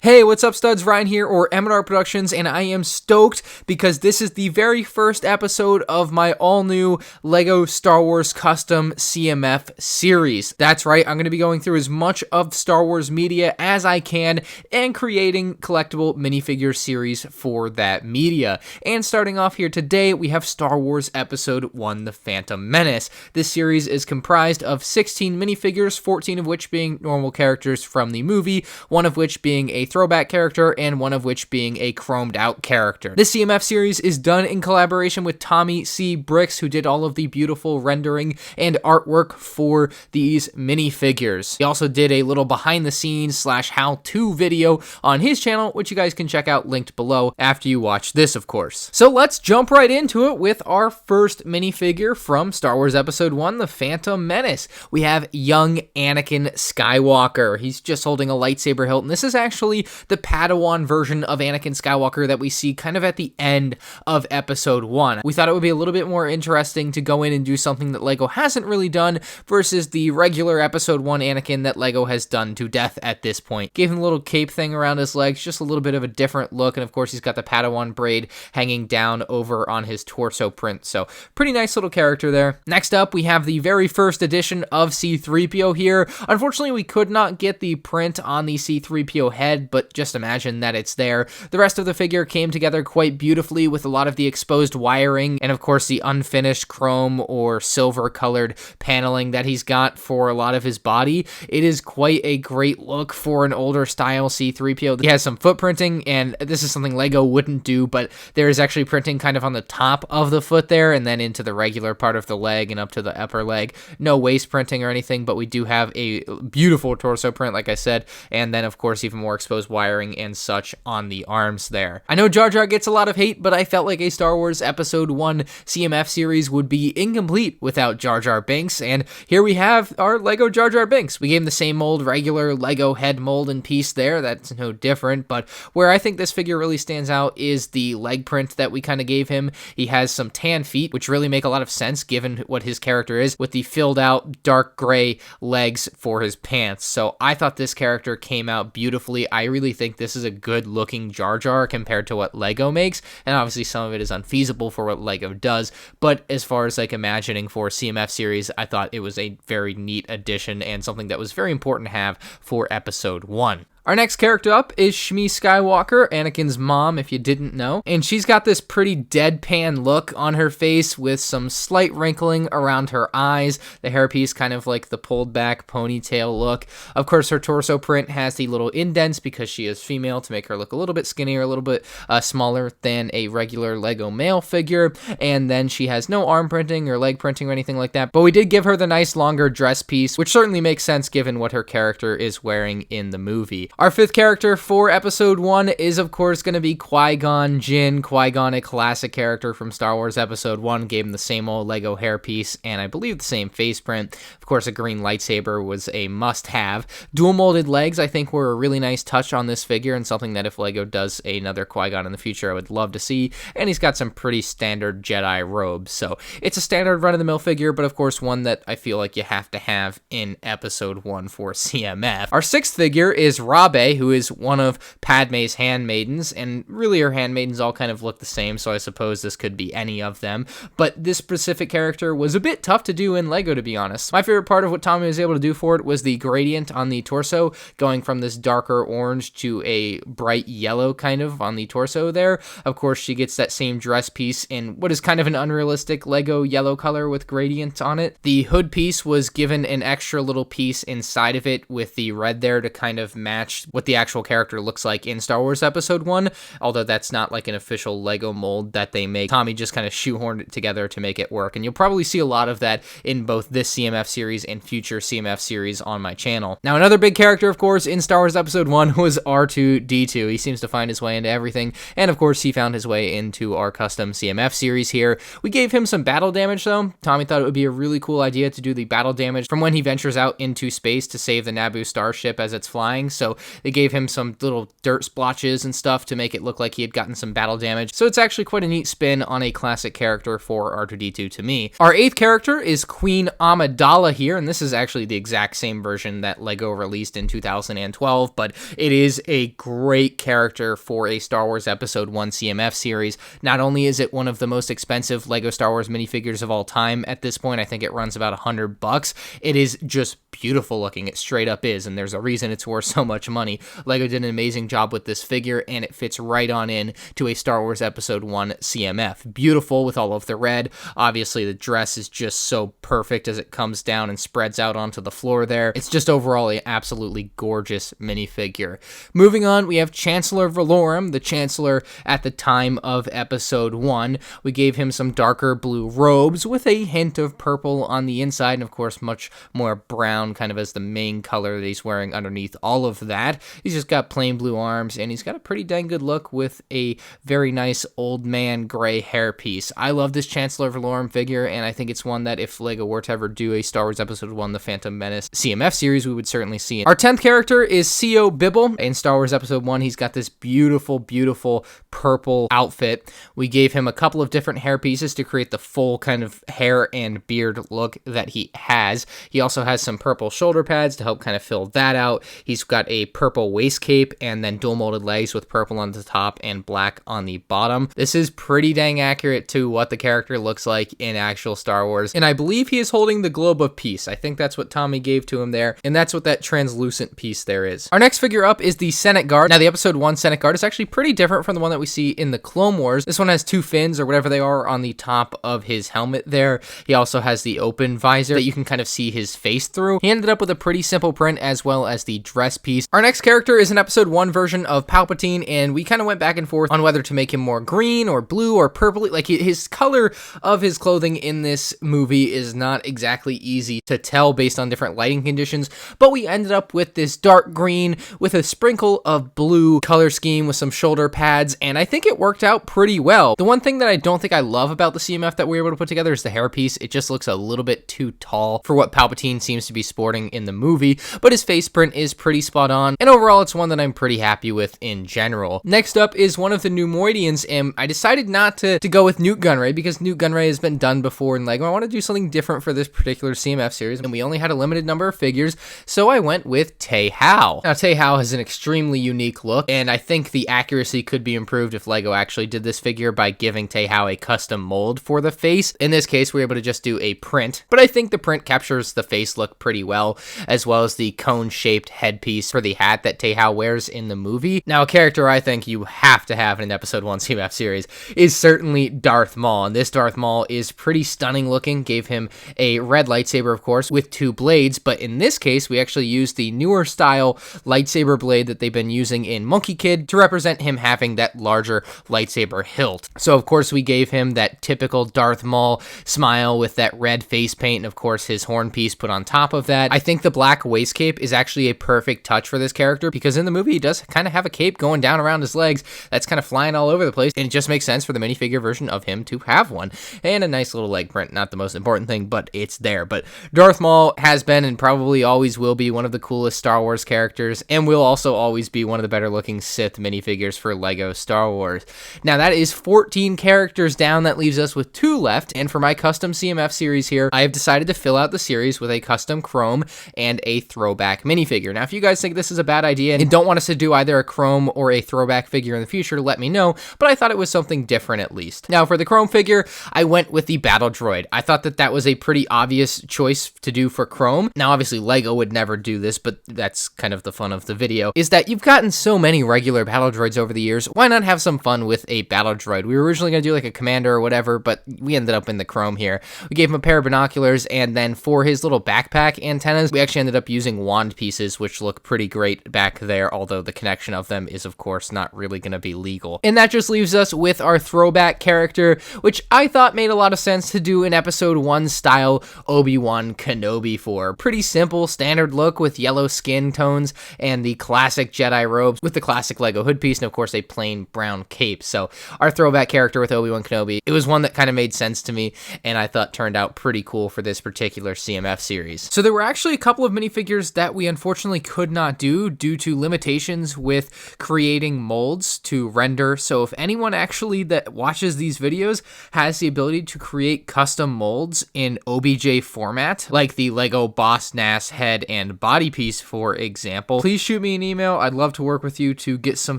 Hey, what's up, studs? Ryan here, or MandRproductions, and I am stoked because this is the very first episode of my all-new LEGO Star Wars Custom CMF series. That's right, I'm going to be going through as much of Star Wars media as I can and creating collectible minifigure series for that media. And starting off here today, we have Star Wars Episode 1, The Phantom Menace. This series is comprised of 16 minifigures, 14 of which being normal characters from the movie, one of which being a throwback character, and one of which being a chromed out character. This CMF series is done in collaboration with Tommy C. Bricks, who did all of the beautiful rendering and artwork for these minifigures. He also did a little behind the scenes / how-to video on his channel, which you guys can check out linked below after you watch this, of course. So let's jump right into it with our first minifigure from Star Wars Episode 1, The Phantom Menace. We have young Anakin Skywalker. He's just holding a lightsaber hilt, and this is actually the Padawan version of Anakin Skywalker that we see kind of at the end of Episode 1. We thought it would be a little bit more interesting to go in and do something that LEGO hasn't really done versus the regular Episode 1 Anakin that LEGO has done to death at this point. Gave him a little cape thing around his legs, just a little bit of a different look, and of course he's got the Padawan braid hanging down over on his torso print, so pretty nice little character there. Next up, we have the very first edition of C-3PO here. Unfortunately, we could not get the print on the C-3PO head, but just imagine that it's there. The rest of the figure came together quite beautifully with a lot of the exposed wiring and of course the unfinished chrome or silver colored paneling that he's got for a lot of his body. It is quite a great look for an older style C-3PO. He has some foot printing, and this is something LEGO wouldn't do, but there is actually printing kind of on the top of the foot there and then into the regular part of the leg and up to the upper leg. No waist printing or anything, but we do have a beautiful torso print, like I said, and then of course even more exposed wiring and such on the arms there. I know Jar Jar gets a lot of hate, but I felt like a Star Wars Episode 1 CMF series would be incomplete without Jar Jar Binks, and here we have our LEGO Jar Jar Binks. We gave him the same old regular LEGO head mold and piece there. That's no different, but where I think this figure really stands out is the leg print that we kind of gave him. He has some tan feet, which really make a lot of sense given what his character is, with the filled out dark gray legs for his pants. So I thought this character came out beautifully. I really think this is a good looking Jar Jar compared to what LEGO makes, and obviously some of it is unfeasible for what LEGO does, but as far as like imagining for CMF series, I thought it was a very neat addition and something that was very important to have for Episode 1. Our next character up is Shmi Skywalker, Anakin's mom, if you didn't know. And she's got this pretty deadpan look on her face with some slight wrinkling around her eyes. The hairpiece kind of like the pulled back ponytail look. Of course, her torso print has the little indents because she is female to make her look a little bit skinnier, a little bit smaller than a regular LEGO male figure. And then she has no arm printing or leg printing or anything like that. But we did give her the nice longer dress piece, which certainly makes sense given what her character is wearing in the movie. Our fifth character for Episode 1 is, of course, going to be Qui-Gon Jinn. Qui-Gon, a classic character from Star Wars Episode 1, gave him the same old LEGO hairpiece and I believe the same face print. Of course, a green lightsaber was a must-have. Dual molded legs, I think, were a really nice touch on this figure and something that if LEGO does another Qui-Gon in the future, I would love to see. And he's got some pretty standard Jedi robes, so it's a standard run-of-the-mill figure, but of course one that I feel like you have to have in Episode 1 for CMF. Our sixth figure is Rabe, who is one of Padme's handmaidens, and really her handmaidens all kind of look the same, so I suppose this could be any of them, but this specific character was a bit tough to do in LEGO, to be honest. My favorite part of what Tommy was able to do for it was the gradient on the torso, going from this darker orange to a bright yellow kind of on the torso there. Of course, she gets that same dress piece in what is kind of an unrealistic LEGO yellow color with gradient on it. The hood piece was given an extra little piece inside of it with the red there to kind of match what the actual character looks like in Star Wars Episode 1, although that's not like an official LEGO mold that they make. Tommy just kind of shoehorned it together to make it work, and you'll probably see a lot of that in both this CMF series and future CMF series on my channel. Now, another big character, of course, in Star Wars Episode 1 was R2-D2. He seems to find his way into everything, and of course, he found his way into our custom CMF series here. We gave him some battle damage, though. Tommy thought it would be a really cool idea to do the battle damage from when he ventures out into space to save the Naboo starship as it's flying, so they gave him some little dirt splotches and stuff to make it look like he had gotten some battle damage. So it's actually quite a neat spin on a classic character for R2-D2 to me. Our 8th character is Queen Amidala here, and this is actually the exact same version that LEGO released in 2012, but it is a great character for a Star Wars Episode 1 CMF series. Not only is it one of the most expensive LEGO Star Wars minifigures of all time at this point, I think it runs about $100. It is just beautiful looking. It straight up is, and there's a reason it's worth so much money. LEGO did an amazing job with this figure, and it fits right on in to a Star Wars Episode 1 CMF. Beautiful with all of the red. Obviously, the dress is just so perfect as it comes down and spreads out onto the floor there. It's just overall an absolutely gorgeous minifigure. Moving on, we have Chancellor Valorum, the Chancellor at the time of Episode 1. We gave him some darker blue robes with a hint of purple on the inside, and of course much more brown kind of as the main color that he's wearing underneath all of that. He's just got plain blue arms, and he's got a pretty dang good look with a very nice old man gray hairpiece. I love this Chancellor Valorum figure, and I think it's one that if LEGO were to ever do a Star Wars Episode 1 The Phantom Menace CMF series, we would certainly see it. Our 10th character is Sio Bibble. In Star Wars Episode 1, he's got this beautiful, beautiful purple outfit. We gave him a couple of different hair pieces to create the full kind of hair and beard look that he has. He also has some purple shoulder pads to help kind of fill that out. He's got a purple waist cape and then dual molded legs with purple on the top and black on the bottom. This is pretty dang accurate to what the character looks like in actual Star Wars, and I believe he is holding the Globe of Peace. I think that's what Tommy gave to him there, and that's what that translucent piece there is. Our next figure up is the Senate Guard. Now, the Episode 1 Senate Guard is actually pretty different from the one that we see in the Clone Wars. This one has two fins, or whatever they are, on the top of his helmet there. He also has the open visor that you can kind of see his face through. He ended up with a pretty simple print as well as the dress piece. Our next character is an Episode 1 version of Palpatine, and we kind of went back and forth on whether to make him more green or blue or purple. Like, his color of his clothing in this movie is not exactly easy to tell based on different lighting conditions, but we ended up with this dark green with a sprinkle of blue color scheme with some shoulder pads, and I think it worked out pretty well. The one thing that I don't think I love about the CMF that we were able to put together is the hairpiece. It just looks a little bit too tall for what Palpatine seems to be sporting in the movie, but his face print is pretty spot on, and overall it's one that I'm pretty happy with in general. Next up is one of the Neimoidians, and I decided not to go with Nute Gunray because Nute Gunray has been done before in LEGO. I want to do something different for this particular CMF series, and we only had a limited number of figures, so I went with Tay Hao. Now, Tay Hao has an extremely unique look, and I think the accuracy could be improved if LEGO actually did this figure by giving Tay Hao a custom mold for the face. In this case, we were able to just do a print, but I think the print captures the face look pretty well, as well as the cone-shaped headpiece for the hat that Tay Hao wears in the movie. Now, a character I think you have to have in an Episode 1 CMF series is certainly Darth Maul, and this Darth Maul is pretty stunning looking. Gave him a red lightsaber, of course, with two blades, but in this case, we actually used the newer style lightsaber blade that they've been using in Monkey Kid to represent him having that larger lightsaber hilt. So, of course, we gave him that typical Darth Maul smile with that red face paint, and of course, his horn piece put on top of that. I think the black waist cape is actually a perfect touch for this character because in the movie, he does kind of have a cape going down around his legs that's kind of flying all over the place, and it just makes sense for the minifigure version of him to have one. And a nice little leg print, not the most important thing, but it's there. But Darth Maul has been and probably always will be one of the coolest Star Wars characters, and will also always be one of the better looking Sith minifigures for LEGO Star Wars. Now, that is 14 characters down. That leaves us with 2 left, and for my custom CMF series here, I have decided to fill out the series with a custom chrome and a throwback minifigure. Now, if you guys think this is a bad idea and don't want us to do either a chrome or a throwback figure in the future, let me know, but I thought it was something different at least. Now, for the chrome figure, I went with the Battle Droid. I thought that that was a pretty obvious choice to do for chrome. Now, obviously, LEGO would never do this, but that's kind of the fun of the video, is that you've gotten so many regular Battle Droids over the years, why not have some fun with a Battle Droid? We were originally going to do like a commander or whatever, but we ended up in the chrome here. We gave him a pair of binoculars, and then for his little backpack antennas, we actually ended up using wand pieces, which look pretty great back there, although the connection of them is, of course, not really going to be legal. And that just leaves us with our throwback character, which I thought made a lot of sense to do an Episode 1 style Obi-Wan Kenobi for. Pretty simple, standard look with yellow skin tones and the classic Jedi robes with the classic LEGO hood piece and, of course, a plain brown cape. So our throwback character with Obi-Wan Kenobi, it was one that kind of made sense to me and I thought turned out pretty cool for this particular CMF series. So there were actually a couple of minifigures that we unfortunately could not do do due to limitations with creating molds to render. So if anyone actually that watches these videos has the ability to create custom molds in OBJ format, like the Lego Boss Nass head and body piece, for example, please shoot me an email. I'd love to work with you to get some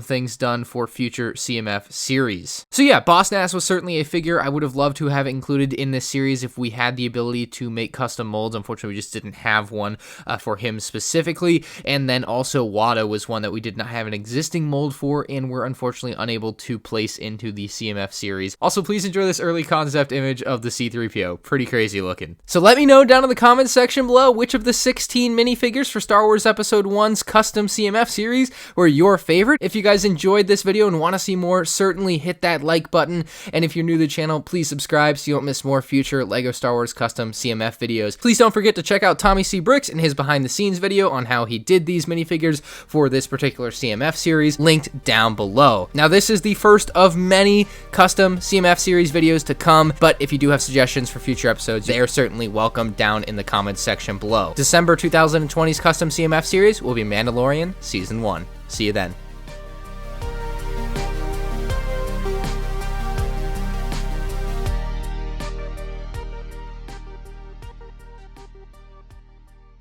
things done for future CMF series. So yeah, Boss Nass was certainly a figure I would have loved to have included in this series if we had the ability to make custom molds. Unfortunately, we just didn't have one for him specifically. And then also Wada was one that we did not have an existing mold for and were unfortunately unable to place into the CMF series. Also, please enjoy this early concept image of the C-3PO. Pretty crazy looking. So let me know down in the comments section below which of the 16 minifigures for Star Wars Episode 1's custom CMF series were your favorite. If you guys enjoyed this video and want to see more, certainly hit that like button. And if you're new to the channel, please subscribe so you don't miss more future LEGO Star Wars custom CMF videos. Please don't forget to check out Tommy C. Bricks and his behind the scenes video on how he did these minifigures for this particular CMF series, linked down below. Now, this is the first of many custom CMF series videos to come, but if you do have suggestions for future episodes, they are certainly welcome down in the comments section below. December 2020's custom CMF series will be Mandalorian Season 1. See you then.